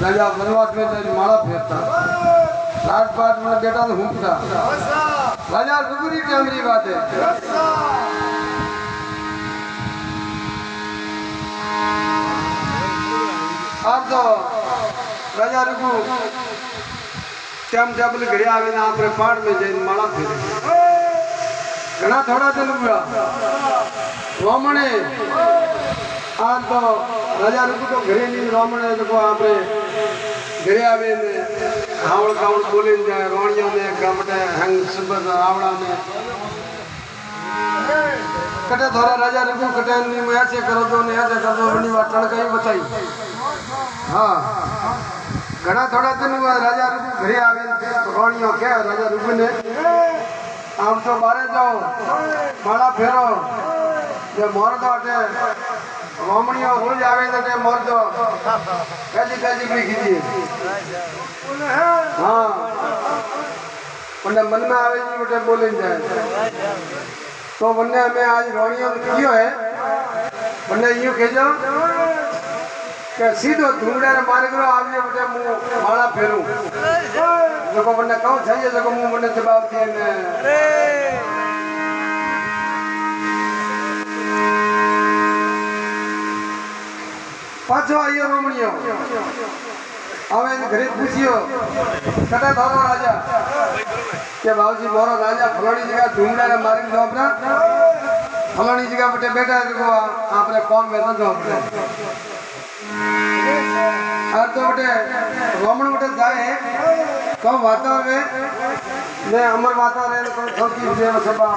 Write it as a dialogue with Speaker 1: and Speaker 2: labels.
Speaker 1: राजा वनवास में जाए माला फेरता राजपाट में बेटा तो घूमता राजा रुगरी टेमरी बात है अब तो राजा रुगु टाइम टेबल घड़े आवे ना अपने पाठ में जाए माला फेरे घना थोड़ा दिन हुआ रोमणे आज तो राजा रुगु तो घरे नहीं रोमणे तो आपने घरे आवे ने हावड़ कावड़ बोले जाए रोणियों ने गमटे हंग सुबह आवड़ा में कटे थोड़ा राजा रुगु कटे नहीं मैं ऐसे करो तो नहीं ऐसे कर दो बनी बात टणकाई बताई हाँ घना थोड़ा दिन हुआ राजा रुगु घरे आवे रोणियों क्या राजा रुगु ने आम तो बारे जाओ माला फेरो जो मोर तो अटे रोमणियों रोज आवे तो मोर तो कैसी भी खींची हाँ उन्हें मन में आवे जी उठे बोले जाए तो बन्ने हमें आज रोणियों क्यों है बन्ने यूं कह कि सीधो धूमड़े ने मारे करो आगे उठे मुँह माला फेरूं जो बन्ने कौन चाहिए जो मुँह बन्ने जवाब दिए ने पाछो आइयो रोमणियों हमें घरे पूछियो कटे थारो राजा के बाबूजी मोरो राजा फलानी जगह धूमड़ा ने मारी दो अपना फलानी जगह बटे बैठा देखो आपने कौन में तो अपने आज तो बटे रोमण बटे जाए तो वाता में ने अमर वाता रहे तो थोकी जे सभा